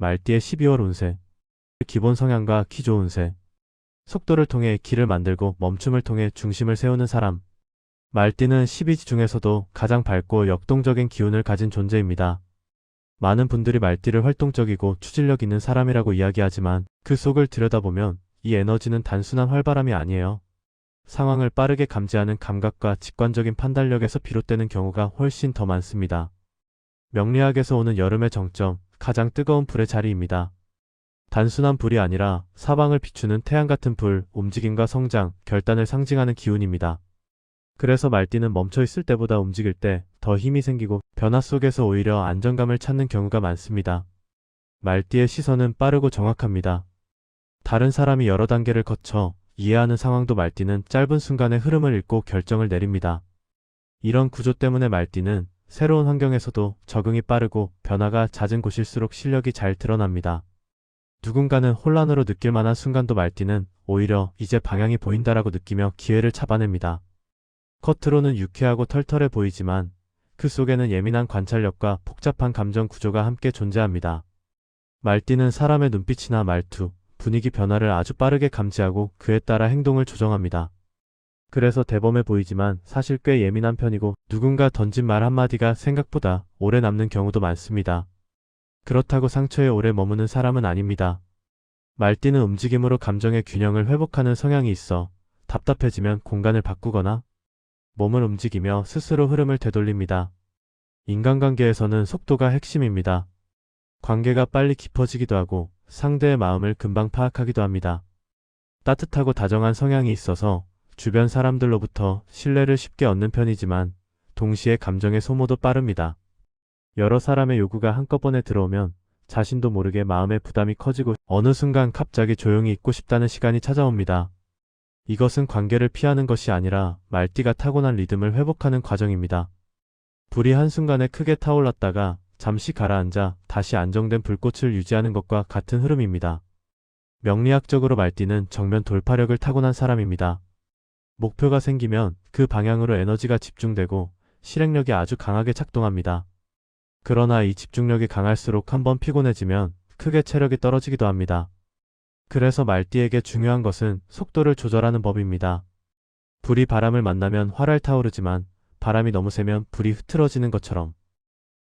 말띠의 12월 운세. 기본 성향과 키 좋은 새. 속도를 통해 길을 만들고 멈춤을 통해 중심을 세우는 사람. 말띠는 12지 중에서도 가장 밝고 역동적인 기운을 가진 존재입니다. 많은 분들이 말띠를 활동적이고 추진력 있는 사람이라고 이야기하지만 그 속을 들여다보면 이 에너지는 단순한 활발함이 아니에요. 상황을 빠르게 감지하는 감각과 직관적인 판단력에서 비롯되는 경우가 훨씬 더 많습니다. 명리학에서 오는 여름의 정점, 가장 뜨거운 불의 자리입니다. 단순한 불이 아니라 사방을 비추는 태양 같은 불, 움직임과 성장, 결단을 상징하는 기운입니다. 그래서 말띠는 멈춰있을 때보다 움직일 때 더 힘이 생기고 변화 속에서 오히려 안정감을 찾는 경우가 많습니다. 말띠의 시선은 빠르고 정확합니다. 다른 사람이 여러 단계를 거쳐 이해하는 상황도 말띠는 짧은 순간의 흐름을 읽고 결정을 내립니다. 이런 구조 때문에 말띠는 새로운 환경에서도 적응이 빠르고 변화가 잦은 곳일수록 실력이 잘 드러납니다. 누군가는 혼란으로 느낄 만한 순간도 말띠는 오히려 이제 방향이 보인다라고 느끼며 기회를 잡아냅니다. 겉으로는 유쾌하고 털털해 보이지만 그 속에는 예민한 관찰력과 복잡한 감정 구조가 함께 존재합니다. 말띠는 사람의 눈빛이나 말투, 분위기 변화를 아주 빠르게 감지하고 그에 따라 행동을 조정합니다. 그래서 대범해 보이지만 사실 꽤 예민한 편이고 누군가 던진 말 한마디가 생각보다 오래 남는 경우도 많습니다. 그렇다고 상처에 오래 머무는 사람은 아닙니다. 말띠는 움직임으로 감정의 균형을 회복하는 성향이 있어 답답해지면 공간을 바꾸거나 몸을 움직이며 스스로 흐름을 되돌립니다. 인간관계에서는 속도가 핵심입니다. 관계가 빨리 깊어지기도 하고 상대의 마음을 금방 파악하기도 합니다. 따뜻하고 다정한 성향이 있어서 주변 사람들로부터 신뢰를 쉽게 얻는 편이지만 동시에 감정의 소모도 빠릅니다. 여러 사람의 요구가 한꺼번에 들어오면 자신도 모르게 마음의 부담이 커지고 어느 순간 갑자기 조용히 있고 싶다는 시간이 찾아옵니다. 이것은 관계를 피하는 것이 아니라 말띠가 타고난 리듬을 회복하는 과정입니다. 불이 한순간에 크게 타올랐다가 잠시 가라앉아 다시 안정된 불꽃을 유지하는 것과 같은 흐름입니다. 명리학적으로 말띠는 정면 돌파력을 타고난 사람입니다. 목표가 생기면 그 방향으로 에너지가 집중되고 실행력이 아주 강하게 작동합니다. 그러나 이 집중력이 강할수록 한번 피곤해지면 크게 체력이 떨어지기도 합니다. 그래서 말띠에게 중요한 것은 속도를 조절하는 법입니다. 불이 바람을 만나면 활활 타오르지만 바람이 너무 세면 불이 흐트러지는 것처럼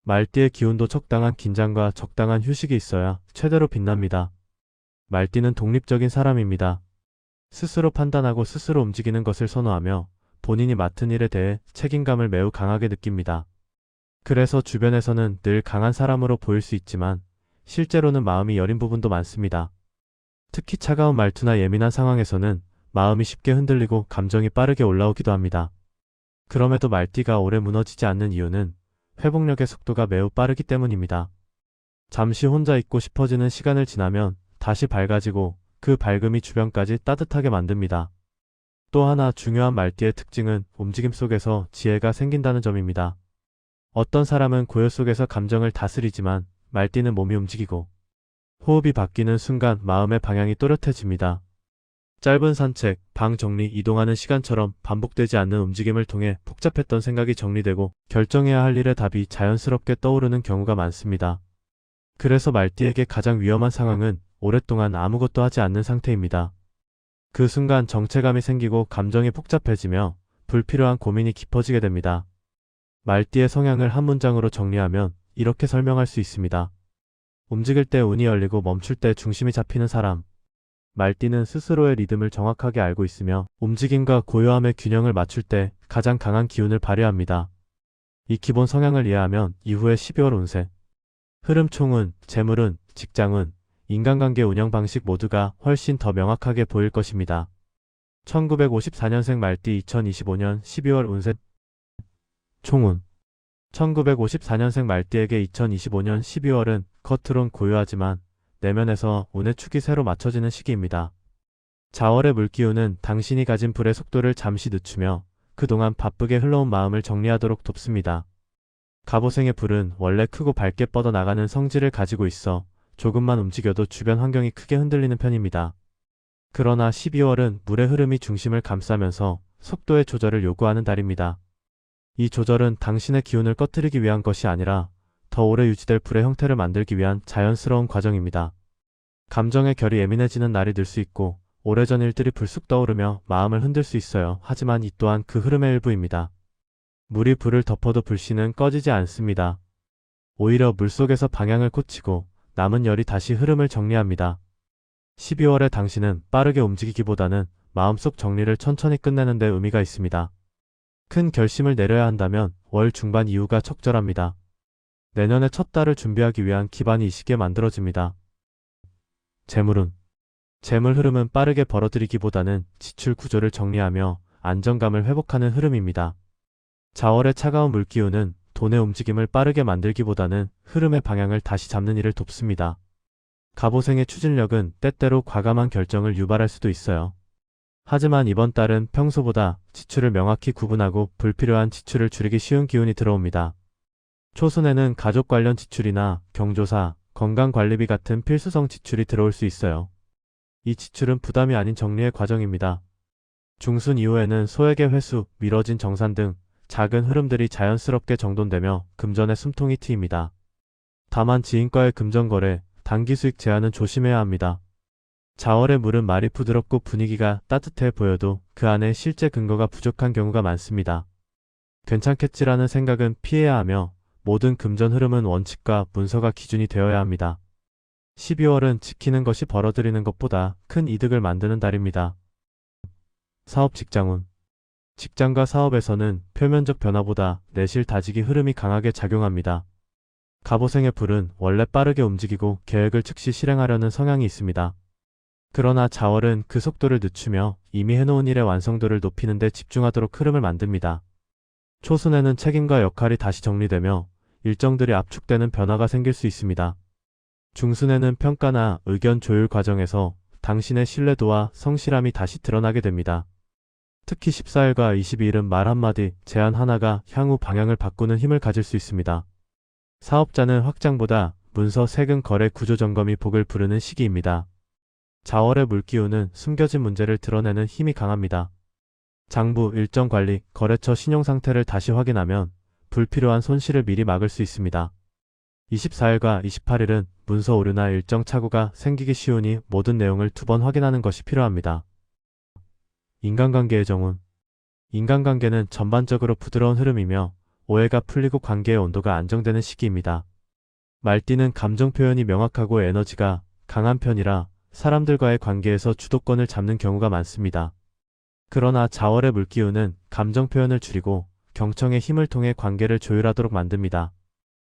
말띠의 기운도 적당한 긴장과 적당한 휴식이 있어야 최대로 빛납니다. 말띠는 독립적인 사람입니다. 스스로 판단하고 스스로 움직이는 것을 선호하며 본인이 맡은 일에 대해 책임감을 매우 강하게 느낍니다. 그래서 주변에서는 늘 강한 사람으로 보일 수 있지만 실제로는 마음이 여린 부분도 많습니다. 특히 차가운 말투나 예민한 상황에서는 마음이 쉽게 흔들리고 감정이 빠르게 올라오기도 합니다. 그럼에도 말띠가 오래 무너지지 않는 이유는 회복력의 속도가 매우 빠르기 때문입니다. 잠시 혼자 있고 싶어지는 시간을 지나면 다시 밝아지고 그 밝음이 주변까지 따뜻하게 만듭니다. 또 하나 중요한 말띠의 특징은 움직임 속에서 지혜가 생긴다는 점입니다. 어떤 사람은 고요 속에서 감정을 다스리지만 말띠는 몸이 움직이고 호흡이 바뀌는 순간 마음의 방향이 또렷해집니다. 짧은 산책, 방 정리, 이동하는 시간처럼 반복되지 않는 움직임을 통해 복잡했던 생각이 정리되고 결정해야 할 일의 답이 자연스럽게 떠오르는 경우가 많습니다. 그래서 말띠에게 가장 위험한 상황은 오랫동안 아무것도 하지 않는 상태입니다. 그 순간 정체감이 생기고 감정이 복잡해지며 불필요한 고민이 깊어지게 됩니다. 말띠의 성향을 한 문장으로 정리하면 이렇게 설명할 수 있습니다. 움직일 때 운이 열리고 멈출 때 중심이 잡히는 사람. 말띠는 스스로의 리듬을 정확하게 알고 있으며 움직임과 고요함의 균형을 맞출 때 가장 강한 기운을 발휘합니다. 이 기본 성향을 이해하면 이후의 12월 운세, 흐름 총운, 재물운, 직장운, 인간관계 운영 방식 모두가 훨씬 더 명확하게 보일 것입니다. 1954년생 말띠 2025년 12월 운세 총운. 1954년생 말띠에게 2025년 12월은 겉으론 고요하지만 내면에서 운의 축이 새로 맞춰지는 시기입니다. 자월의 물기운은 당신이 가진 불의 속도를 잠시 늦추며 그동안 바쁘게 흘러온 마음을 정리하도록 돕습니다. 갑오생의 불은 원래 크고 밝게 뻗어나가는 성질을 가지고 있어 조금만 움직여도 주변 환경이 크게 흔들리는 편입니다. 그러나 12월은 물의 흐름이 중심을 감싸면서 속도의 조절을 요구하는 달입니다. 이 조절은 당신의 기운을 꺼트리기 위한 것이 아니라 더 오래 유지될 불의 형태를 만들기 위한 자연스러운 과정입니다. 감정의 결이 예민해지는 날이 늘 수 있고 오래전 일들이 불쑥 떠오르며 마음을 흔들 수 있어요. 하지만 이 또한 그 흐름의 일부입니다. 물이 불을 덮어도 불씨는 꺼지지 않습니다. 오히려 물속에서 방향을 고치고 남은 열이 다시 흐름을 정리합니다. 12월의 당신은 빠르게 움직이기보다는 마음속 정리를 천천히 끝내는 데 의미가 있습니다. 큰 결심을 내려야 한다면 월 중반 이후가 적절합니다. 내년의 첫 달을 준비하기 위한 기반이 이 시기에 만들어집니다. 재물운. 재물 흐름은 빠르게 벌어들이기보다는 지출 구조를 정리하며 안정감을 회복하는 흐름입니다. 자월의 차가운 물기운은 돈의 움직임을 빠르게 만들기보다는 흐름의 방향을 다시 잡는 일을 돕습니다. 갑오생의 추진력은 때때로 과감한 결정을 유발할 수도 있어요. 하지만 이번 달은 평소보다 지출을 명확히 구분하고 불필요한 지출을 줄이기 쉬운 기운이 들어옵니다. 초순에는 가족 관련 지출이나 경조사, 건강관리비 같은 필수성 지출이 들어올 수 있어요. 이 지출은 부담이 아닌 정리의 과정입니다. 중순 이후에는 소액의 회수, 미뤄진 정산 등 작은 흐름들이 자연스럽게 정돈되며 금전의 숨통이 트입니다. 다만 지인과의 금전거래, 단기 수익 제한은 조심해야 합니다. 자월의 물은 말이 부드럽고 분위기가 따뜻해 보여도 그 안에 실제 근거가 부족한 경우가 많습니다. 괜찮겠지라는 생각은 피해야 하며 모든 금전 흐름은 원칙과 문서가 기준이 되어야 합니다. 12월은 지키는 것이 벌어들이는 것보다 큰 이득을 만드는 달입니다. 사업 직장운. 직장과 사업에서는 표면적 변화보다 내실 다지기 흐름이 강하게 작용합니다. 갑오생의 불은 원래 빠르게 움직이고 계획을 즉시 실행하려는 성향이 있습니다. 그러나 자월은 그 속도를 늦추며 이미 해놓은 일의 완성도를 높이는 데 집중하도록 흐름을 만듭니다. 초순에는 책임과 역할이 다시 정리되며 일정들이 압축되는 변화가 생길 수 있습니다. 중순에는 평가나 의견 조율 과정에서 당신의 신뢰도와 성실함이 다시 드러나게 됩니다. 특히 14일과 22일은 말 한마디, 제안 하나가 향후 방향을 바꾸는 힘을 가질 수 있습니다. 사업자는 확장보다 문서 세금 거래 구조 점검이 복을 부르는 시기입니다. 자월의 물기운은 숨겨진 문제를 드러내는 힘이 강합니다. 장부, 일정 관리, 거래처 신용 상태를 다시 확인하면 불필요한 손실을 미리 막을 수 있습니다. 24일과 28일은 문서 오류나 일정 착오가 생기기 쉬우니 모든 내용을 2번 확인하는 것이 필요합니다. 인간관계의 정운. 인간관계는 전반적으로 부드러운 흐름이며 오해가 풀리고 관계의 온도가 안정되는 시기입니다. 말띠는 감정 표현이 명확하고 에너지가 강한 편이라 사람들과의 관계에서 주도권을 잡는 경우가 많습니다. 그러나 자월의 물기운은 감정 표현을 줄이고 경청의 힘을 통해 관계를 조율하도록 만듭니다.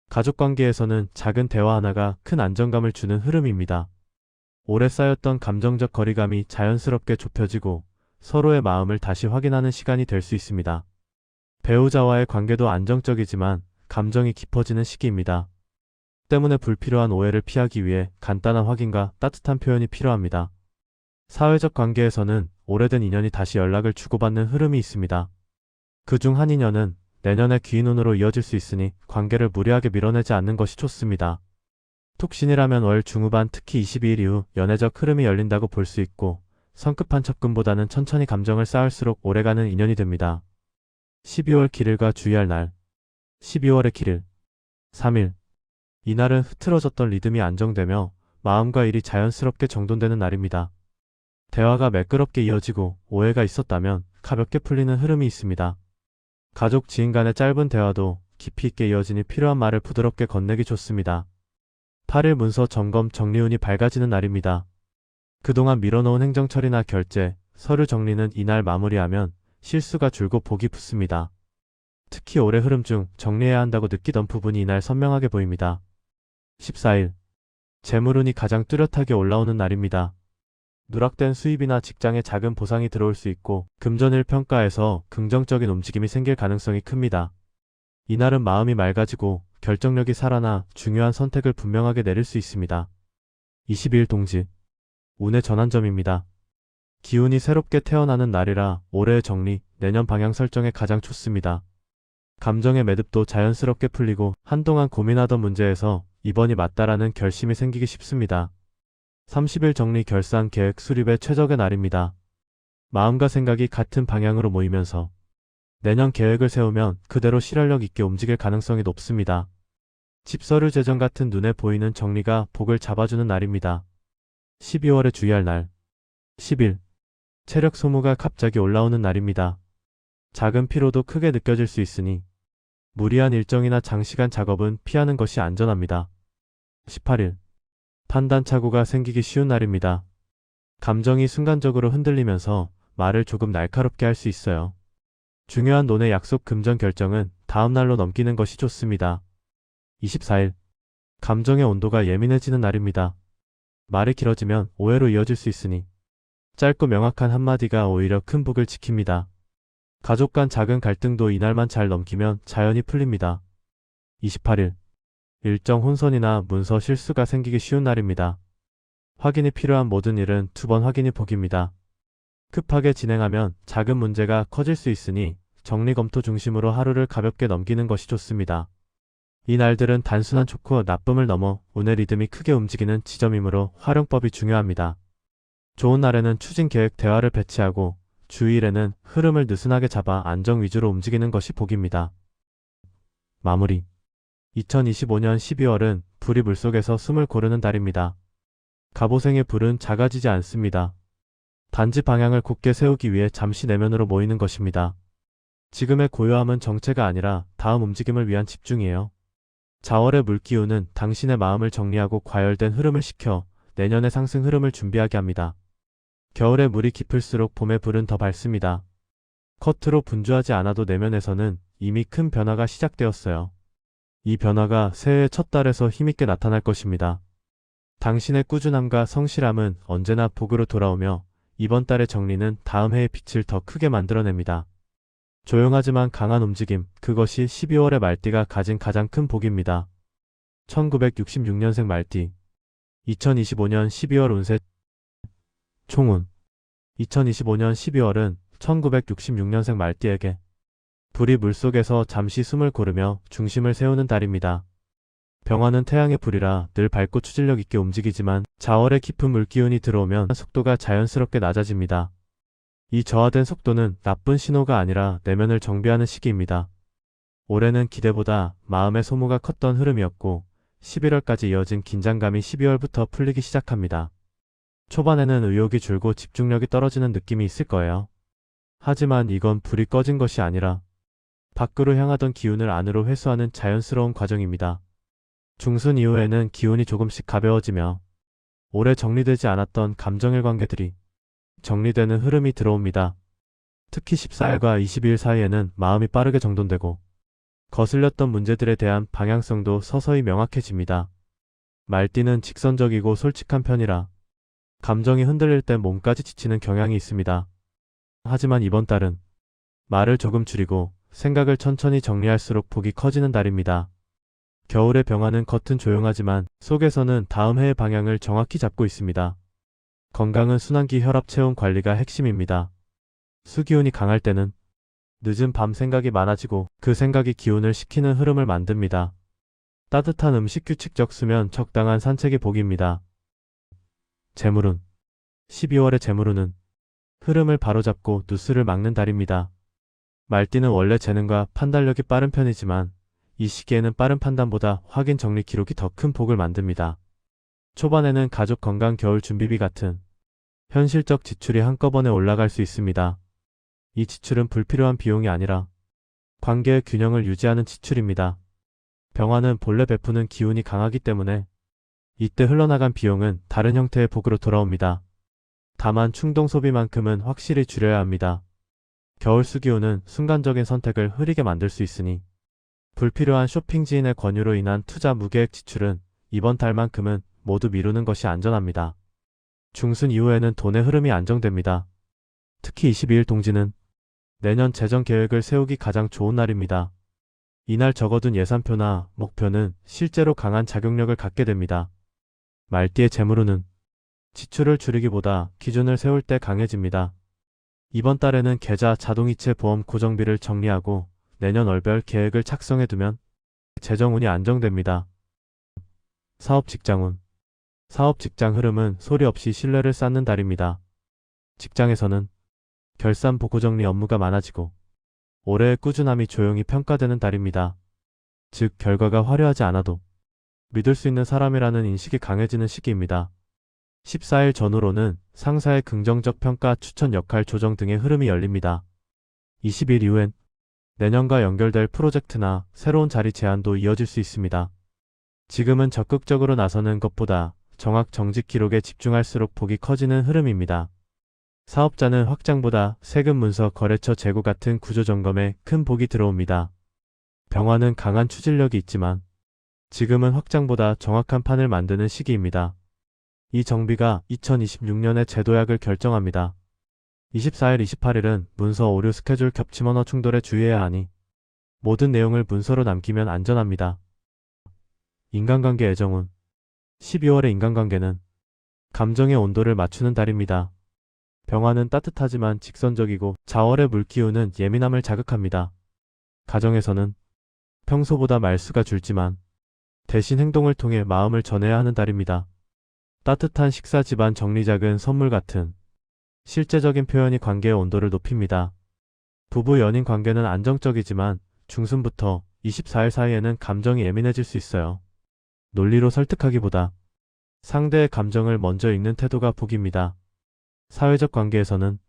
가족관계에서는 작은 대화 하나가 큰 안정감을 주는 흐름입니다. 오래 쌓였던 감정적 거리감이 자연스럽게 좁혀지고 서로의 마음을 다시 확인하는 시간이 될 수 있습니다. 배우자와의 관계도 안정적이지만 감정이 깊어지는 시기입니다. 때문에 불필요한 오해를 피하기 위해 간단한 확인과 따뜻한 표현이 필요합니다. 사회적 관계에서는 오래된 인연이 다시 연락을 주고받는 흐름이 있습니다. 그중 한 인연은 내년에 귀인운으로 이어질 수 있으니 관계를 무리하게 밀어내지 않는 것이 좋습니다. 톡신이라면 월 중후반 특히 22일 이후 연애적 흐름이 열린다고 볼 수 있고 성급한 접근보다는 천천히 감정을 쌓을수록 오래가는 인연이 됩니다. 12월 길일과 주의할 날. 12월의 길일. 3일. 이날은 흐트러졌던 리듬이 안정되며 마음과 일이 자연스럽게 정돈되는 날입니다. 대화가 매끄럽게 이어지고 오해가 있었다면 가볍게 풀리는 흐름이 있습니다. 가족, 지인 간의 짧은 대화도 깊이 있게 이어지니 필요한 말을 부드럽게 건네기 좋습니다. 8일 문서 점검 정리운이 밝아지는 날입니다. 그동안 미뤄놓은 행정 처리나 결제, 서류 정리는 이날 마무리하면 실수가 줄고 복이 붙습니다. 특히 올해 흐름 중 정리해야 한다고 느끼던 부분이 이날 선명하게 보입니다. 14일. 재물운이 가장 뚜렷하게 올라오는 날입니다. 누락된 수입이나 직장에 작은 보상이 들어올 수 있고 금전일 평가에서 긍정적인 움직임이 생길 가능성이 큽니다. 이날은 마음이 맑아지고 결정력이 살아나 중요한 선택을 분명하게 내릴 수 있습니다. 20일 동지. 운의 전환점입니다. 기운이 새롭게 태어나는 날이라 올해의 정리, 내년 방향 설정에 가장 좋습니다. 감정의 매듭도 자연스럽게 풀리고 한동안 고민하던 문제에서 이번이 맞다라는 결심이 생기기 쉽습니다. 30일 정리 결산 계획 수립의 최적의 날입니다. 마음과 생각이 같은 방향으로 모이면서 내년 계획을 세우면 그대로 실현력 있게 움직일 가능성이 높습니다. 집서류 제정 같은 눈에 보이는 정리가 복을 잡아주는 날입니다. 12월에 주의할 날. 10일. 체력 소모가 갑자기 올라오는 날입니다. 작은 피로도 크게 느껴질 수 있으니 무리한 일정이나 장시간 작업은 피하는 것이 안전합니다. 18일. 판단착오가 생기기 쉬운 날입니다. 감정이 순간적으로 흔들리면서 말을 조금 날카롭게 할 수 있어요. 중요한 논의 약속 금전 결정은 다음 날로 넘기는 것이 좋습니다. 24일. 감정의 온도가 예민해지는 날입니다. 말이 길어지면 오해로 이어질 수 있으니 짧고 명확한 한마디가 오히려 큰 복을 지킵니다. 가족 간 작은 갈등도 이날만 잘 넘기면 자연히 풀립니다. 28일. 일정 혼선이나 문서 실수가 생기기 쉬운 날입니다. 확인이 필요한 모든 일은 2번 확인이 복입니다. 급하게 진행하면 작은 문제가 커질 수 있으니 정리 검토 중심으로 하루를 가볍게 넘기는 것이 좋습니다. 이 날들은 단순한 좋고 나쁨을 넘어 운의 리듬이 크게 움직이는 지점이므로 활용법이 중요합니다. 좋은 날에는 추진 계획 대화를 배치하고 주일에는 흐름을 느슨하게 잡아 안정 위주로 움직이는 것이 복입니다. 마무리. 2025년 12월은 불이 물속에서 숨을 고르는 달입니다. 갑오생의 불은 작아지지 않습니다. 단지 방향을 곧게 세우기 위해 잠시 내면으로 모이는 것입니다. 지금의 고요함은 정체가 아니라 다음 움직임을 위한 집중이에요. 자월의 물기운은 당신의 마음을 정리하고 과열된 흐름을 식혀 내년의 상승 흐름을 준비하게 합니다. 겨울의 물이 깊을수록 봄의 불은 더 밝습니다. 겉으로 분주하지 않아도 내면에서는 이미 큰 변화가 시작되었어요. 이 변화가 새해의 첫 달에서 힘있게 나타날 것입니다. 당신의 꾸준함과 성실함은 언제나 복으로 돌아오며 이번 달의 정리는 다음 해의 빛을 더 크게 만들어냅니다. 조용하지만 강한 움직임, 그것이 12월의 말띠가 가진 가장 큰 복입니다. 1966년생 말띠. 2025년 12월 운세 총운. 2025년 12월은 1966년생 말띠에게 불이 물속에서 잠시 숨을 고르며 중심을 세우는 달입니다. 병화는 태양의 불이라 늘 밝고 추진력 있게 움직이지만 자월의 깊은 물기운이 들어오면 속도가 자연스럽게 낮아집니다. 이 저하된 속도는 나쁜 신호가 아니라 내면을 정비하는 시기입니다. 올해는 기대보다 마음의 소모가 컸던 흐름이었고 11월까지 이어진 긴장감이 12월부터 풀리기 시작합니다. 초반에는 의욕이 줄고 집중력이 떨어지는 느낌이 있을 거예요. 하지만 이건 불이 꺼진 것이 아니라 밖으로 향하던 기운을 안으로 회수하는 자연스러운 과정입니다. 중순 이후에는 기운이 조금씩 가벼워지며 오래 정리되지 않았던 감정의 관계들이 정리되는 흐름이 들어옵니다. 특히 14일과 22일 사이에는 마음이 빠르게 정돈되고 거슬렸던 문제들에 대한 방향성도 서서히 명확해집니다. 말띠는 직선적이고 솔직한 편이라 감정이 흔들릴 때 몸까지 지치는 경향이 있습니다. 하지만 이번 달은 말을 조금 줄이고 생각을 천천히 정리할수록 복이 커지는 달입니다. 겨울의 병화는 겉은 조용하지만 속에서는 다음 해의 방향을 정확히 잡고 있습니다. 건강은 순환기 혈압 체온 관리가 핵심입니다. 수기운이 강할 때는 늦은 밤 생각이 많아지고 그 생각이 기운을 식히는 흐름을 만듭니다. 따뜻한 음식, 규칙적 수면, 적당한 산책이 복입니다. 재물운. 12월의 재물운은 흐름을 바로잡고 누수를 막는 달입니다. 말띠는 원래 재능과 판단력이 빠른 편이지만 이 시기에는 빠른 판단보다 확인 정리 기록이 더 큰 복을 만듭니다. 초반에는 가족 건강, 겨울 준비비 같은 현실적 지출이 한꺼번에 올라갈 수 있습니다. 이 지출은 불필요한 비용이 아니라 관계의 균형을 유지하는 지출입니다. 병화는 본래 베푸는 기운이 강하기 때문에 이때 흘러나간 비용은 다른 형태의 복으로 돌아옵니다. 다만 충동 소비만큼은 확실히 줄여야 합니다. 겨울 수기운은 순간적인 선택을 흐리게 만들 수 있으니 불필요한 쇼핑 지인의 권유로 인한 투자 무계획 지출은 이번 달만큼은 모두 미루는 것이 안전합니다. 중순 이후에는 돈의 흐름이 안정됩니다. 특히 22일 동지는 내년 재정 계획을 세우기 가장 좋은 날입니다. 이날 적어둔 예산표나 목표는 실제로 강한 작용력을 갖게 됩니다. 말띠의 재물운은 지출을 줄이기보다 기준을 세울 때 강해집니다. 이번 달에는 계좌, 자동이체, 보험, 고정비를 정리하고 내년 월별 계획을 작성해두면 재정운이 안정됩니다. 사업, 직장운. 사업, 직장 흐름은 소리 없이 신뢰를 쌓는 달입니다. 직장에서는 결산, 보고 정리 업무가 많아지고 올해의 꾸준함이 조용히 평가되는 달입니다. 즉 결과가 화려하지 않아도 믿을 수 있는 사람이라는 인식이 강해지는 시기입니다. 14일 전후로는 상사의 긍정적 평가, 추천, 역할 조정 등의 흐름이 열립니다. 20일 이후엔 내년과 연결될 프로젝트나 새로운 자리 제안도 이어질 수 있습니다. 지금은 적극적으로 나서는 것보다 정확 정직 기록에 집중할수록 복이 커지는 흐름입니다. 사업자는 확장보다 세금 문서, 거래처 재고 같은 구조 점검에 큰 복이 들어옵니다. 병화는 강한 추진력이 있지만 지금은 확장보다 정확한 판을 만드는 시기입니다. 이 정비가 2026년의 제도약을 결정합니다. 24일, 28일은 문서 오류, 스케줄 겹침, 언어 충돌에 주의해야 하니 모든 내용을 문서로 남기면 안전합니다. 인간관계 애정운 12월의 인간관계는 감정의 온도를 맞추는 달입니다. 병화는 따뜻하지만 직선적이고 자월의 물기운은 예민함을 자극합니다. 가정에서는 평소보다 말수가 줄지만 대신 행동을 통해 마음을 전해야 하는 달입니다. 따뜻한 식사, 집안 정리, 작은 선물 같은 실제적인 표현이 관계의 온도를 높입니다. 부부 연인 관계는 안정적이지만 중순부터 24일 사이에는 감정이 예민해질 수 있어요. 논리로 설득하기보다 상대의 감정을 먼저 읽는 태도가 복입니다. 사회적 관계에서는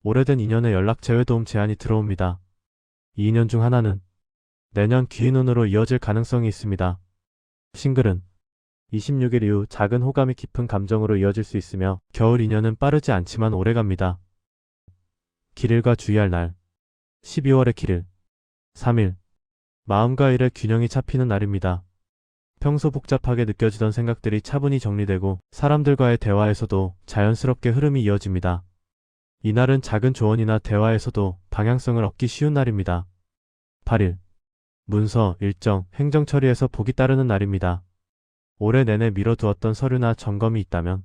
오래된 인연의 연락 재회 도움 제안이 들어옵니다. 이 인연 중 하나는 내년 기인운으로 이어질 가능성이 있습니다. 싱글은 26일 이후 작은 호감이 깊은 감정으로 이어질 수 있으며 겨울 인연은 빠르지 않지만 오래갑니다. 길일과 주의할 날 12월의 길일 3일 마음과 일의 균형이 잡히는 날입니다. 평소 복잡하게 느껴지던 생각들이 차분히 정리되고 사람들과의 대화에서도 자연스럽게 흐름이 이어집니다. 이날은 작은 조언이나 대화에서도 방향성을 얻기 쉬운 날입니다. 8일 문서, 일정, 행정 처리에서 복이 따르는 날입니다. 올해 내내 미뤄두었던 서류나 점검이 있다면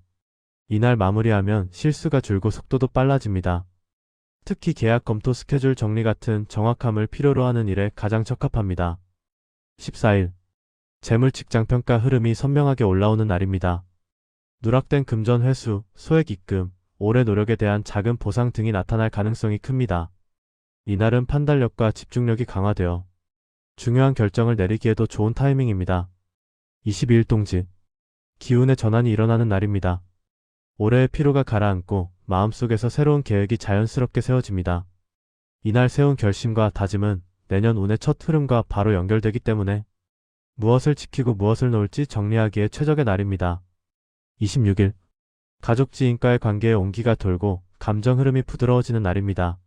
이날 마무리하면 실수가 줄고 속도도 빨라집니다. 특히 계약 검토, 스케줄 정리 같은 정확함을 필요로 하는 일에 가장 적합합니다. 14일 재물, 직장 평가 흐름이 선명하게 올라오는 날입니다. 누락된 금전 회수, 소액 입금, 올해 노력에 대한 작은 보상 등이 나타날 가능성이 큽니다. 이날은 판단력과 집중력이 강화되어 중요한 결정을 내리기에도 좋은 타이밍입니다. 22일 동지 기운의 전환이 일어나는 날입니다. 올해의 피로가 가라앉고 마음속에서 새로운 계획이 자연스럽게 세워집니다. 이날 세운 결심과 다짐은 내년 운의 첫 흐름과 바로 연결되기 때문에 무엇을 지키고 무엇을 놓을지 정리하기에 최적의 날입니다. 26일 가족, 지인과의 관계에 온기가 돌고 감정 흐름이 부드러워지는 날입니다.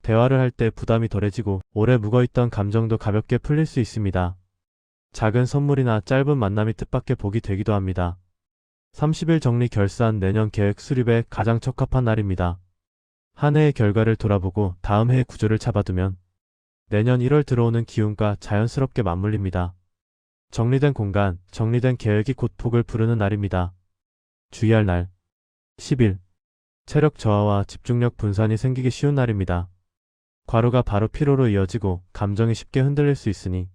대화를 할 때 부담이 덜해지고 오래 묵어있던 감정도 가볍게 풀릴 수 있습니다. 작은 선물이나 짧은 만남이 뜻밖의 복이 되기도 합니다. 30일 정리, 결산, 내년 계획 수립에 가장 적합한 날입니다. 한 해의 결과를 돌아보고 다음 해의 구조를 잡아두면 내년 1월 들어오는 기운과 자연스럽게 맞물립니다. 정리된 공간, 정리된 계획이 곧 복을 부르는 날입니다. 주의할 날 10일 체력 저하와 집중력 분산이 생기기 쉬운 날입니다. 과로가 바로 피로로 이어지고 감정이 쉽게 흔들릴 수 있으니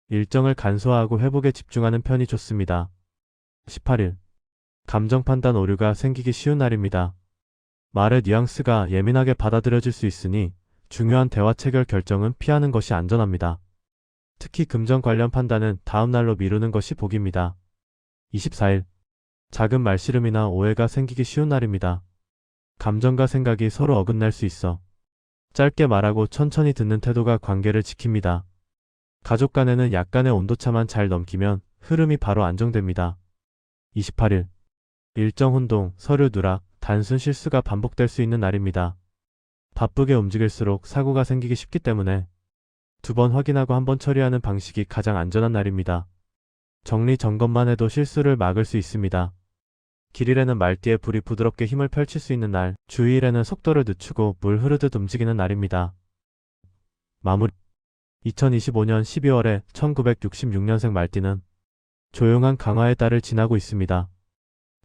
일정을 간소화하고 회복에 집중하는 편이 좋습니다. 18일 감정 판단 오류가 생기기 쉬운 날입니다. 말의 뉘앙스가 예민하게 받아들여질 수 있으니 중요한 대화 체결 결정은 피하는 것이 안전합니다. 특히 금전 관련 판단은 다음 날로 미루는 것이 복입니다. 24일 작은 말씨름이나 오해가 생기기 쉬운 날입니다. 감정과 생각이 서로 어긋날 수 있어 짧게 말하고 천천히 듣는 태도가 관계를 지킵니다. 가족 간에는 약간의 온도차만 잘 넘기면 흐름이 바로 안정됩니다. 28일 일정 혼동, 서류 누락, 단순 실수가 반복될 수 있는 날입니다. 바쁘게 움직일수록 사고가 생기기 쉽기 때문에 2번 확인하고 1번 처리하는 방식이 가장 안전한 날입니다. 정리 점검만 해도 실수를 막을 수 있습니다. 길일에는 말띠에 불이 부드럽게 힘을 펼칠 수 있는 날, 주일에는 속도를 늦추고 물 흐르듯 움직이는 날입니다. 마무리 2025년 12월에 1966년생 말띠는 조용한 강화의 달을 지나고 있습니다.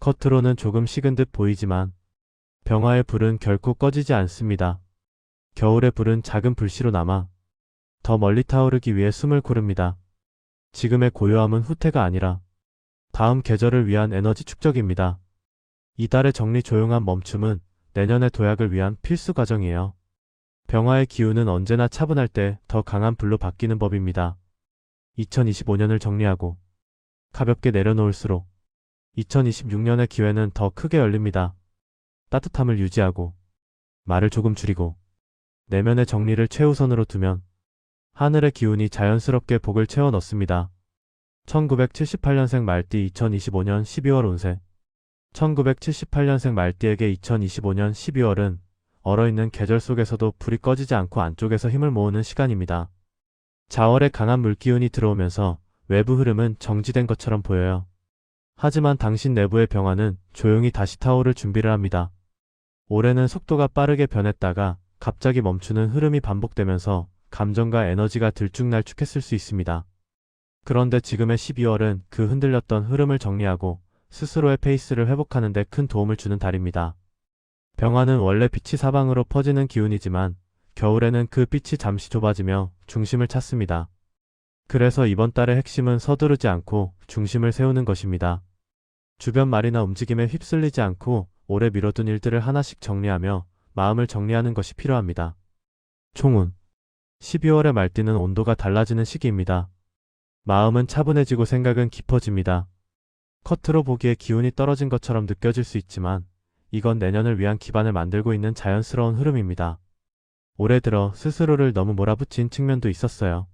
겉으로는 조금 식은 듯 보이지만 병화의 불은 결코 꺼지지 않습니다. 겨울의 불은 작은 불씨로 남아 더 멀리 타오르기 위해 숨을 고릅니다. 지금의 고요함은 후퇴가 아니라 다음 계절을 위한 에너지 축적입니다. 이달의 정리, 조용한 멈춤은 내년의 도약을 위한 필수 과정이에요. 병화의 기운은 언제나 차분할 때 더 강한 불로 바뀌는 법입니다. 2025년을 정리하고 가볍게 내려놓을수록 2026년의 기회는 더 크게 열립니다. 따뜻함을 유지하고 말을 조금 줄이고 내면의 정리를 최우선으로 두면 하늘의 기운이 자연스럽게 복을 채워 넣습니다. 1978년생 말띠 2025년 12월 운세. 1978년생 말띠에게 2025년 12월은 얼어있는 계절 속에서도 불이 꺼지지 않고 안쪽에서 힘을 모으는 시간입니다. 자월에 강한 물기운이 들어오면서 외부 흐름은 정지된 것처럼 보여요. 하지만 당신 내부의 병화는 조용히 다시 타오를 준비를 합니다. 올해는 속도가 빠르게 변했다가 갑자기 멈추는 흐름이 반복되면서 감정과 에너지가 들쭉날쭉했을 수 있습니다. 그런데 지금의 12월은 그 흔들렸던 흐름을 정리하고 스스로의 페이스를 회복하는 데 큰 도움을 주는 달입니다. 병화는 원래 빛이 사방으로 퍼지는 기운이지만 겨울에는 그 빛이 잠시 좁아지며 중심을 찾습니다. 그래서 이번 달의 핵심은 서두르지 않고 중심을 세우는 것입니다. 주변 말이나 움직임에 휩쓸리지 않고 오래 미뤄둔 일들을 하나씩 정리하며 마음을 정리하는 것이 필요합니다. 총운. 12월의 말띠는 온도가 달라지는 시기입니다. 마음은 차분해지고 생각은 깊어집니다. 겉으로 보기에 기운이 떨어진 것처럼 느껴질 수 있지만 이건 내년을 위한 기반을 만들고 있는 자연스러운 흐름입니다. 올해 들어 스스로를 너무 몰아붙인 측면도 있었어요.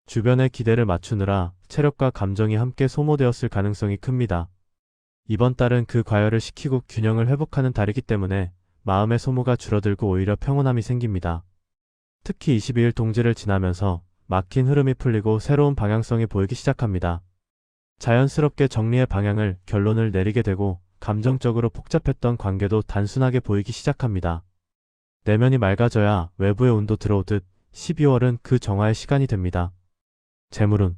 주변의 기대를 맞추느라 체력과 감정이 함께 소모되었을 가능성이 큽니다. 이번 달은 그 과열을 시키고 균형을 회복하는 달이기 때문에 마음의 소모가 줄어들고 오히려 평온함이 생깁니다. 특히 22일 동지를 지나면서 막힌 흐름이 풀리고 새로운 방향성이 보이기 시작합니다. 자연스럽게 정리의 방향을 결론을 내리게 되고 감정적으로 복잡했던 관계도 단순하게 보이기 시작합니다. 내면이 맑아져야 외부의 운도 들어오듯 12월은 그 정화의 시간이 됩니다. 재물운.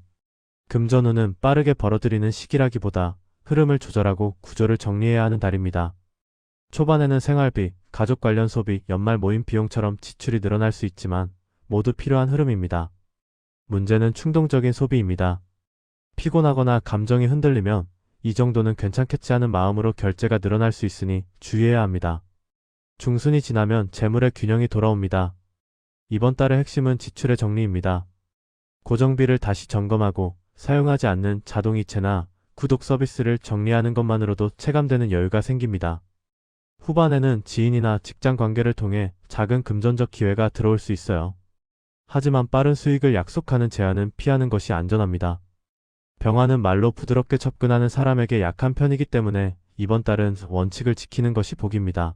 금전운은 빠르게 벌어들이는 시기라기보다 흐름을 조절하고 구조를 정리해야 하는 달입니다. 초반에는 생활비, 가족 관련 소비, 연말 모임 비용처럼 지출이 늘어날 수 있지만 모두 필요한 흐름입니다. 문제는 충동적인 소비입니다. 피곤하거나 감정이 흔들리면 이 정도는 괜찮겠지 하는 마음으로 결제가 늘어날 수 있으니 주의해야 합니다. 중순이 지나면 재물의 균형이 돌아옵니다. 이번 달의 핵심은 지출의 정리입니다. 고정비를 다시 점검하고 사용하지 않는 자동이체나 구독 서비스를 정리하는 것만으로도 체감되는 여유가 생깁니다. 후반에는 지인이나 직장 관계를 통해 작은 금전적 기회가 들어올 수 있어요. 하지만 빠른 수익을 약속하는 제안은 피하는 것이 안전합니다. 병화는 말로 부드럽게 접근하는 사람에게 약한 편이기 때문에 이번 달은 원칙을 지키는 것이 복입니다.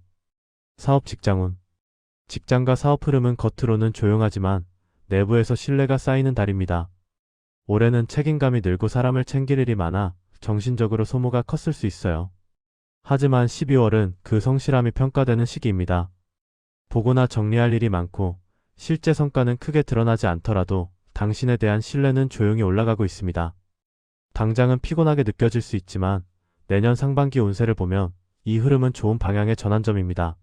사업 직장운. 직장과 사업 흐름은 겉으로는 조용하지만 내부에서 신뢰가 쌓이는 달입니다. 올해는 책임감이 늘고 사람을 챙길 일이 많아 정신적으로 소모가 컸을 수 있어요. 하지만 12월은 그 성실함이 평가되는 시기입니다. 보거나 정리할 일이 많고 실제 성과는 크게 드러나지 않더라도 당신에 대한 신뢰는 조용히 올라가고 있습니다. 당장은 피곤하게 느껴질 수 있지만 내년 상반기 운세를 보면 이 흐름은 좋은 방향의 전환점입니다.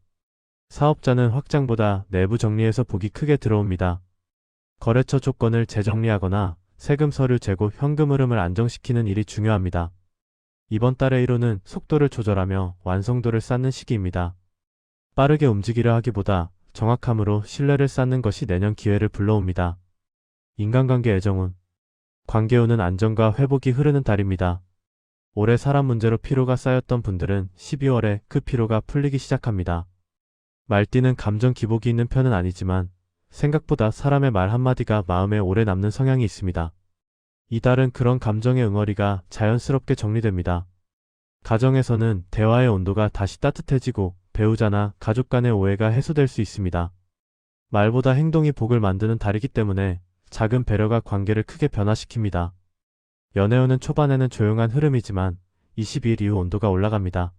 사업자는 확장보다 내부 정리에서 복이 크게 들어옵니다. 거래처 조건을 재정리하거나 세금 서류 재고 현금 흐름을 안정시키는 일이 중요합니다. 이번 달의 1호는 속도를 조절하며 완성도를 쌓는 시기입니다. 빠르게 움직이려 하기보다 정확함으로 신뢰를 쌓는 것이 내년 기회를 불러옵니다. 인간관계 애정운. 관계운은 안정과 회복이 흐르는 달입니다. 올해 사람 문제로 피로가 쌓였던 분들은 12월에 그 피로가 풀리기 시작합니다. 말띠는 감정 기복이 있는 편은 아니지만 생각보다 사람의 말 한마디가 마음에 오래 남는 성향이 있습니다. 이달은 그런 감정의 응어리가 자연스럽게 정리됩니다. 가정에서는 대화의 온도가 다시 따뜻해지고 배우자나 가족 간의 오해가 해소될 수 있습니다. 말보다 행동이 복을 만드는 달이기 때문에 작은 배려가 관계를 크게 변화시킵니다. 연애운은 초반에는 조용한 흐름이지만 22일 이후 온도가 올라갑니다.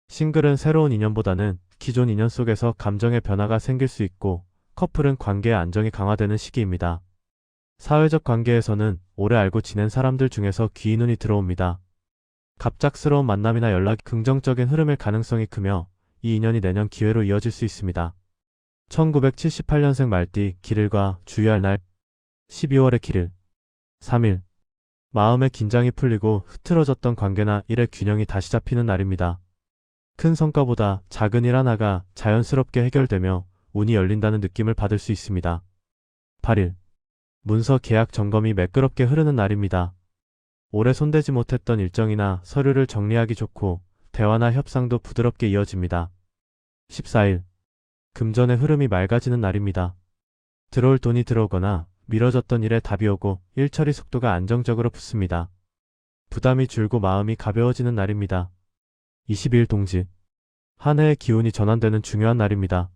싱글은 새로운 인연보다는 기존 인연 속에서 감정의 변화가 생길 수 있고 커플은 관계의 안정이 강화되는 시기입니다. 사회적 관계에서는 오래 알고 지낸 사람들 중에서 귀인운이 들어옵니다. 갑작스러운 만남이나 연락이 긍정적인 흐름일 가능성이 크며 이 인연이 내년 기회로 이어질 수 있습니다. 1978년생 말띠 기를과 주의할 날. 12월의 기를. 3일. 마음의 긴장이 풀리고 흐트러졌던 관계나 일의 균형이 다시 잡히는 날입니다. 큰 성과보다 작은 일 하나가 자연스럽게 해결되며 운이 열린다는 느낌을 받을 수 있습니다. 8일. 문서 계약 점검이 매끄럽게 흐르는 날입니다. 오래 손대지 못했던 일정이나 서류를 정리하기 좋고 대화나 협상도 부드럽게 이어집니다. 14일. 금전의 흐름이 맑아지는 날입니다. 들어올 돈이 들어오거나 미뤄졌던 일에 답이 오고 일 처리 속도가 안정적으로 붙습니다. 부담이 줄고 마음이 가벼워지는 날입니다. 22일 동지. 한 해의 기운이 전환되는 중요한 날입니다.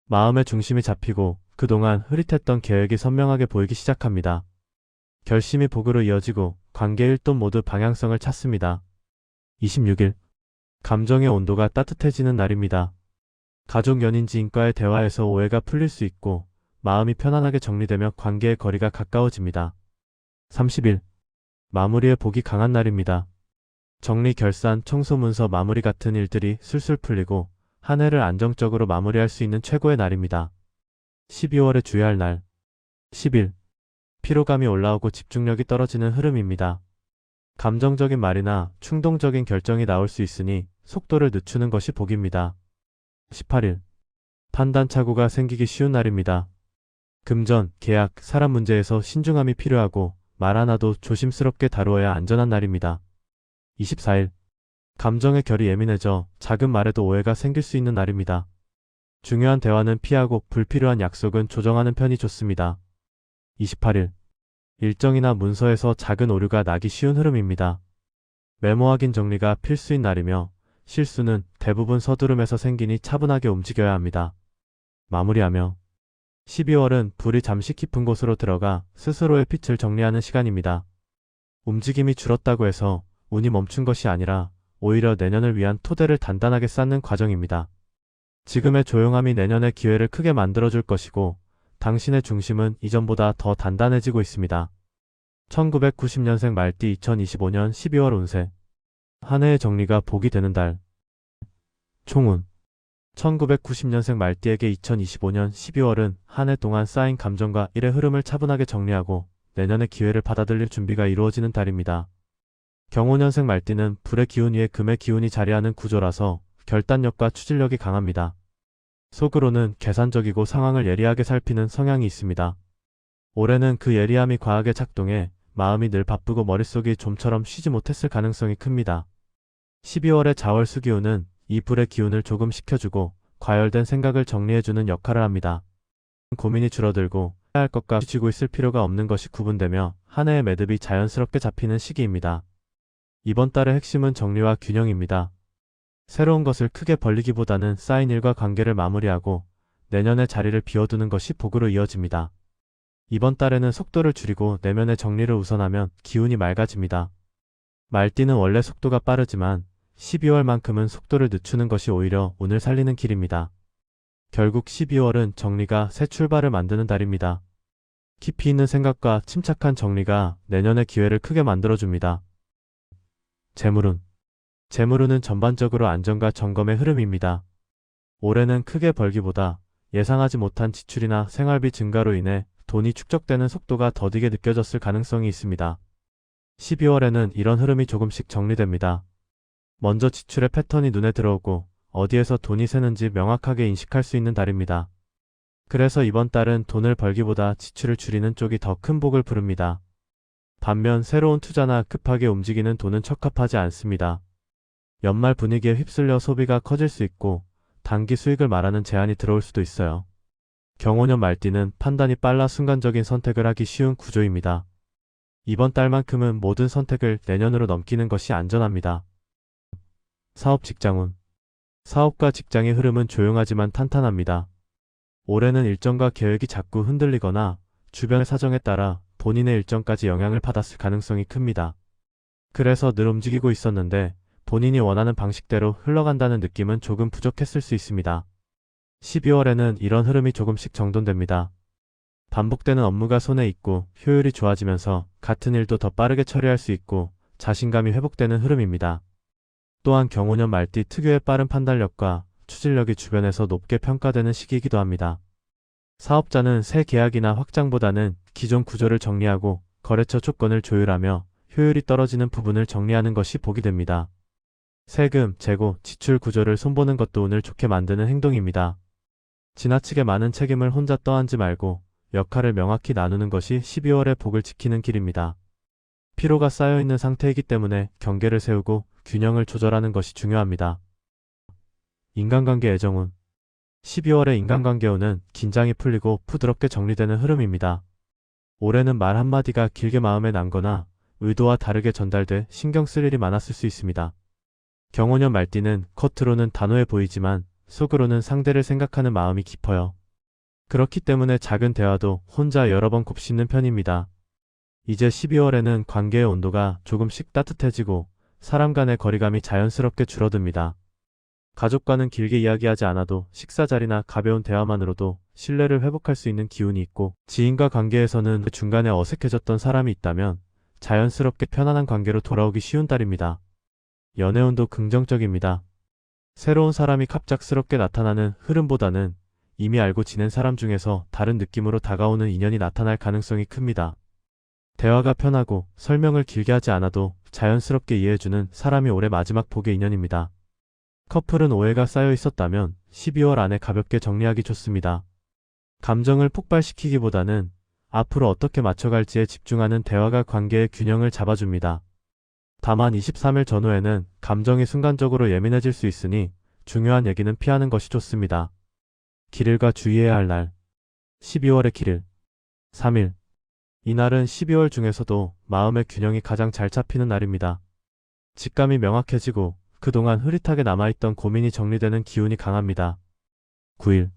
마음의 중심이 잡히고 그동안 흐릿했던 계획이 선명하게 보이기 시작합니다. 결심이 복으로 이어지고 관계 일돈 모두 방향성을 찾습니다. 26일. 감정의 온도가 따뜻해지는 날입니다. 가족 연인 지인과의 대화에서 오해가 풀릴 수 있고 마음이 편안하게 정리되며 관계의 거리가 가까워집니다. 30일. 마무리의 복이 강한 날입니다. 정리, 결산, 청소, 문서 마무리 같은 일들이 술술 풀리고 한 해를 안정적으로 마무리할 수 있는 최고의 날입니다. 12월에 주의할 날. 10일. 피로감이 올라오고 집중력이 떨어지는 흐름입니다. 감정적인 말이나 충동적인 결정이 나올 수 있으니 속도를 늦추는 것이 복입니다. 18일. 판단착오가 생기기 쉬운 날입니다. 금전, 계약, 사람 문제에서 신중함이 필요하고 말 하나도 조심스럽게 다루어야 안전한 날입니다. 24일. 감정의 결이 예민해져 작은 말에도 오해가 생길 수 있는 날입니다. 중요한 대화는 피하고 불필요한 약속은 조정하는 편이 좋습니다. 28일. 일정이나 문서에서 작은 오류가 나기 쉬운 흐름입니다. 메모 확인 정리가 필수인 날이며 실수는 대부분 서두름에서 생기니 차분하게 움직여야 합니다. 마무리하며 12월은 불이 잠시 깊은 곳으로 들어가 스스로의 빛을 정리하는 시간입니다. 움직임이 줄었다고 해서 운이 멈춘 것이 아니라 오히려 내년을 위한 토대를 단단하게 쌓는 과정입니다. 지금의 조용함이 내년의 기회를 크게 만들어줄 것이고 당신의 중심은 이전보다 더 단단해지고 있습니다. 1990년생 말띠 2025년 12월 운세. 한 해의 정리가 복이 되는 달. 총운. 1990년생 말띠에게 2025년 12월은 한 해 동안 쌓인 감정과 일의 흐름을 차분하게 정리하고 내년의 기회를 받아들일 준비가 이루어지는 달입니다. 경호년생 말띠는 불의 기운 위에 금의 기운이 자리하는 구조라서 결단력과 추진력이 강합니다. 속으로는 계산적이고 상황을 예리하게 살피는 성향이 있습니다. 올해는 그 예리함이 과하게 작동해 마음이 늘 바쁘고 머릿속이 좀처럼 쉬지 못했을 가능성이 큽니다. 12월의 자월수 기운은 이 불의 기운을 조금 식혀주고 과열된 생각을 정리해주는 역할을 합니다. 고민이 줄어들고 해야 할 것과 쥐고 있을 필요가 없는 것이 구분되며 한 해의 매듭이 자연스럽게 잡히는 시기입니다. 이번 달의 핵심은 정리와 균형입니다. 새로운 것을 크게 벌리기보다는 쌓인 일과 관계를 마무리하고 내년의 자리를 비워두는 것이 복으로 이어집니다. 이번 달에는 속도를 줄이고 내면의 정리를 우선하면 기운이 맑아집니다. 말띠는 원래 속도가 빠르지만 12월만큼은 속도를 늦추는 것이 오히려 운을 살리는 길입니다. 결국 12월은 정리가 새 출발을 만드는 달입니다. 깊이 있는 생각과 침착한 정리가 내년의 기회를 크게 만들어줍니다. 재물운. 재물운은 전반적으로 안정과 점검의 흐름입니다. 올해는 크게 벌기보다 예상하지 못한 지출이나 생활비 증가로 인해 돈이 축적되는 속도가 더디게 느껴졌을 가능성이 있습니다. 12월에는 이런 흐름이 조금씩 정리됩니다. 먼저 지출의 패턴이 눈에 들어오고 어디에서 돈이 새는지 명확하게 인식할 수 있는 달입니다. 그래서 이번 달은 돈을 벌기보다 지출을 줄이는 쪽이 더 큰 복을 부릅니다. 반면 새로운 투자나 급하게 움직이는 돈은 적합하지 않습니다. 연말 분위기에 휩쓸려 소비가 커질 수 있고 단기 수익을 말하는 제안이 들어올 수도 있어요. 경호년 말띠는 판단이 빨라 순간적인 선택을 하기 쉬운 구조입니다. 이번 달만큼은 모든 선택을 내년으로 넘기는 것이 안전합니다. 사업 직장운. 사업과 직장의 흐름은 조용하지만 탄탄합니다. 올해는 일정과 계획이 자꾸 흔들리거나 주변의 사정에 따라 본인의 일정까지 영향을 받았을 가능성이 큽니다. 그래서 늘 움직이고 있었는데 본인이 원하는 방식대로 흘러간다는 느낌은 조금 부족했을 수 있습니다. 12월에는 이런 흐름이 조금씩 정돈됩니다. 반복되는 업무가 손에 있고 효율이 좋아지면서 같은 일도 더 빠르게 처리할 수 있고 자신감이 회복되는 흐름입니다. 또한 경호년 말띠 특유의 빠른 판단력과 추진력이 주변에서 높게 평가되는 시기이기도 합니다. 사업자는 새 계약이나 확장보다는 기존 구조를 정리하고 거래처 조건을 조율하며 효율이 떨어지는 부분을 정리하는 것이 복이 됩니다. 세금, 재고, 지출 구조를 손보는 것도 운을 좋게 만드는 행동입니다. 지나치게 많은 책임을 혼자 떠안지 말고 역할을 명확히 나누는 것이 12월의 복을 지키는 길입니다. 피로가 쌓여있는 상태이기 때문에 경계를 세우고 균형을 조절하는 것이 중요합니다. 인간관계 애정운 12월의 인간관계 운은 긴장이 풀리고 부드럽게 정리되는 흐름입니다. 올해는 말 한마디가 길게 마음에 남거나 의도와 다르게 전달돼 신경 쓸 일이 많았을 수 있습니다. 경호년 말띠는 겉으로는 단호해 보이지만 속으로는 상대를 생각하는 마음이 깊어요. 그렇기 때문에 작은 대화도 혼자 여러 번 곱씹는 편입니다. 이제 12월에는 관계의 온도가 조금씩 따뜻해지고 사람 간의 거리감이 자연스럽게 줄어듭니다. 가족과는 길게 이야기하지 않아도 식사 자리나 가벼운 대화만으로도 신뢰를 회복할 수 있는 기운이 있고, 지인과 관계에서는 중간에 어색해졌던 사람이 있다면 자연스럽게 편안한 관계로 돌아오기 쉬운 달입니다. 연애운도 긍정적입니다. 새로운 사람이 갑작스럽게 나타나는 흐름보다는 이미 알고 지낸 사람 중에서 다른 느낌으로 다가오는 인연이 나타날 가능성이 큽니다. 대화가 편하고 설명을 길게 하지 않아도 자연스럽게 이해해주는 사람이 올해 마지막 복의 인연입니다. 커플은 오해가 쌓여 있었다면 12월 안에 가볍게 정리하기 좋습니다. 감정을 폭발시키기보다는 앞으로 어떻게 맞춰갈지에 집중하는 대화가 관계의 균형을 잡아줍니다. 다만 23일 전후에는 감정이 순간적으로 예민해질 수 있으니 중요한 얘기는 피하는 것이 좋습니다. 길일과 주의해야 할 날 12월의 길일 3일 이날은 12월 중에서도 마음의 균형이 가장 잘 잡히는 날입니다. 직감이 명확해지고 그동안 흐릿하게 남아있던 고민이 정리되는 기운이 강합니다. 9일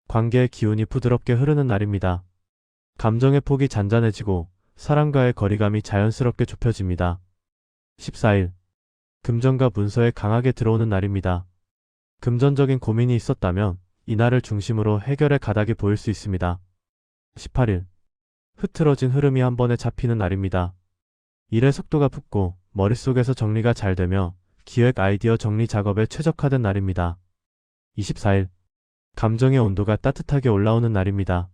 관계의 기운이 부드럽게 흐르는 날입니다. 감정의 폭이 잔잔해지고 사람과의 거리감이 자연스럽게 좁혀집니다. 14일 금전과 문서에 강하게 들어오는 날입니다. 금전적인 고민이 있었다면 이날을 중심으로 해결의 가닥이 보일 수 있습니다. 18일 흐트러진 흐름이 한 번에 잡히는 날입니다. 일의 속도가 붙고 머릿속에서 정리가 잘 되며 기획 아이디어 정리 작업에 최적화된 날입니다. 24일 감정의 온도가 따뜻하게 올라오는 날입니다.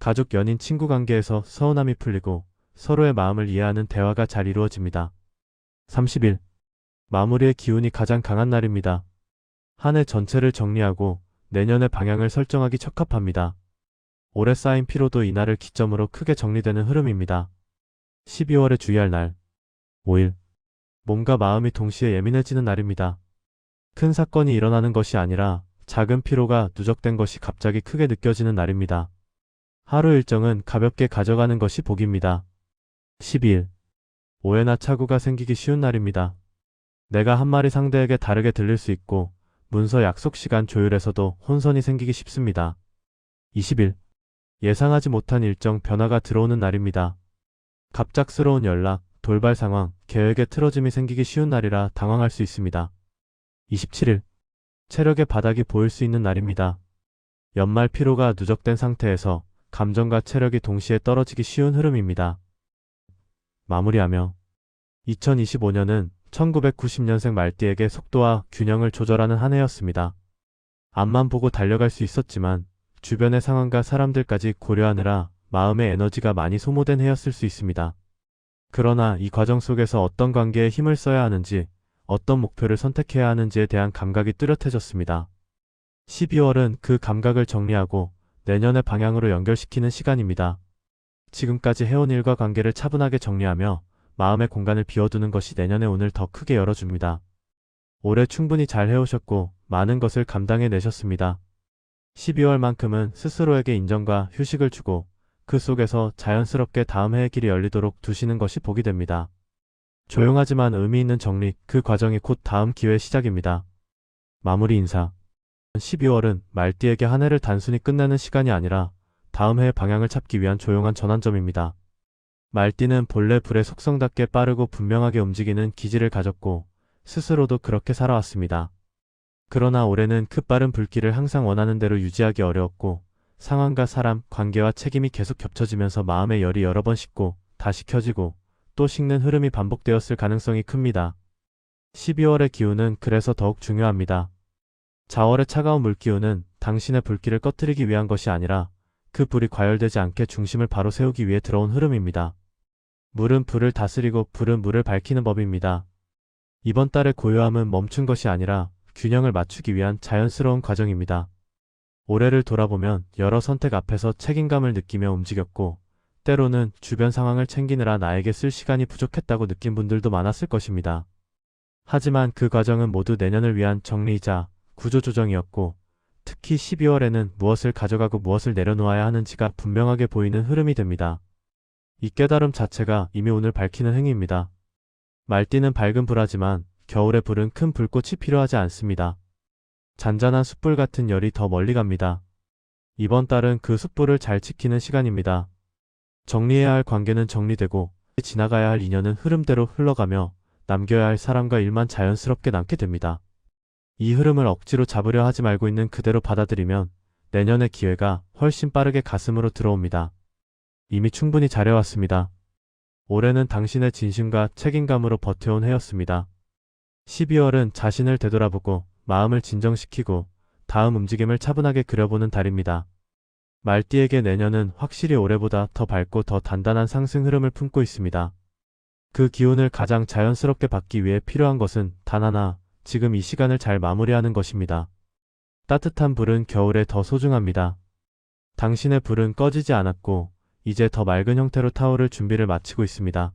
가족, 연인, 친구 관계에서 서운함이 풀리고 서로의 마음을 이해하는 대화가 잘 이루어집니다. 30일 마무리의 기운이 가장 강한 날입니다. 한 해 전체를 정리하고 내년의 방향을 설정하기 적합합니다. 오래 쌓인 피로도 이날을 기점으로 크게 정리되는 흐름입니다. 12월에 주의할 날 5일 몸과 마음이 동시에 예민해지는 날입니다. 큰 사건이 일어나는 것이 아니라 작은 피로가 누적된 것이 갑자기 크게 느껴지는 날입니다. 하루 일정은 가볍게 가져가는 것이 복입니다. 12일 오해나 착오가 생기기 쉬운 날입니다. 내가 한 말이 상대에게 다르게 들릴 수 있고 문서 약속 시간 조율에서도 혼선이 생기기 쉽습니다. 20일 예상하지 못한 일정 변화가 들어오는 날입니다. 갑작스러운 연락, 돌발 상황, 계획에 틀어짐이 생기기 쉬운 날이라 당황할 수 있습니다. 27일 체력의 바닥이 보일 수 있는 날입니다. 연말 피로가 누적된 상태에서 감정과 체력이 동시에 떨어지기 쉬운 흐름입니다. 마무리하며 2025년은 1990년생 말띠에게 속도와 균형을 조절하는 한 해였습니다. 앞만 보고 달려갈 수 있었지만 주변의 상황과 사람들까지 고려하느라 마음의 에너지가 많이 소모된 해였을 수 있습니다. 그러나 이 과정 속에서 어떤 관계에 힘을 써야 하는지, 어떤 목표를 선택해야 하는지에 대한 감각이 뚜렷해졌습니다. 12월은 그 감각을 정리하고 내년의 방향으로 연결시키는 시간입니다. 지금까지 해온 일과 관계를 차분하게 정리하며 마음의 공간을 비워두는 것이 내년의 운을 더 크게 열어줍니다. 올해 충분히 잘 해오셨고 많은 것을 감당해내셨습니다. 12월만큼은 스스로에게 인정과 휴식을 주고 그 속에서 자연스럽게 다음 해의 길이 열리도록 두시는 것이 복이 됩니다. 조용하지만 의미 있는 정리, 그 과정이 곧 다음 기회의 시작입니다. 마무리 인사 12월은 말띠에게 한 해를 단순히 끝내는 시간이 아니라 다음 해의 방향을 찾기 위한 조용한 전환점입니다. 말띠는 본래 불의 속성답게 빠르고 분명하게 움직이는 기질을 가졌고 스스로도 그렇게 살아왔습니다. 그러나 올해는 그 빠른 불길을 항상 원하는 대로 유지하기 어려웠고 상황과 사람, 관계와 책임이 계속 겹쳐지면서 마음의 열이 여러 번 식고 다시 켜지고 또 식는 흐름이 반복되었을 가능성이 큽니다. 12월의 기운은 그래서 더욱 중요합니다. 자월의 차가운 물기운은 당신의 불길을 꺼뜨리기 위한 것이 아니라 그 불이 과열되지 않게 중심을 바로 세우기 위해 들어온 흐름입니다. 물은 불을 다스리고 불은 물을 밝히는 법입니다. 이번 달의 고요함은 멈춘 것이 아니라 균형을 맞추기 위한 자연스러운 과정입니다. 올해를 돌아보면 여러 선택 앞에서 책임감을 느끼며 움직였고 때로는 주변 상황을 챙기느라 나에게 쓸 시간이 부족했다고 느낀 분들도 많았을 것입니다. 하지만 그 과정은 모두 내년을 위한 정리이자 구조조정이었고, 특히 12월에는 무엇을 가져가고 무엇을 내려놓아야 하는지가 분명하게 보이는 흐름이 됩니다. 이 깨달음 자체가 이미 운을 밝히는 행위입니다. 말띠는 밝은 불하지만 겨울의 불은 큰 불꽃이 필요하지 않습니다. 잔잔한 숯불 같은 열이 더 멀리 갑니다. 이번 달은 그 숯불을 잘 지키는 시간입니다. 정리해야 할 관계는 정리되고 지나가야 할 인연은 흐름대로 흘러가며 남겨야 할 사람과 일만 자연스럽게 남게 됩니다. 이 흐름을 억지로 잡으려 하지 말고 있는 그대로 받아들이면 내년의 기회가 훨씬 빠르게 가슴으로 들어옵니다. 이미 충분히 잘해왔습니다. 올해는 당신의 진심과 책임감으로 버텨온 해였습니다. 12월은 자신을 되돌아보고 마음을 진정시키고 다음 움직임을 차분하게 그려보는 달입니다. 말띠에게 내년은 확실히 올해보다 더 밝고 더 단단한 상승 흐름을 품고 있습니다. 그 기운을 가장 자연스럽게 받기 위해 필요한 것은 단 하나, 지금 이 시간을 잘 마무리하는 것입니다. 따뜻한 불은 겨울에 더 소중합니다. 당신의 불은 꺼지지 않았고 이제 더 맑은 형태로 타오를 준비를 마치고 있습니다.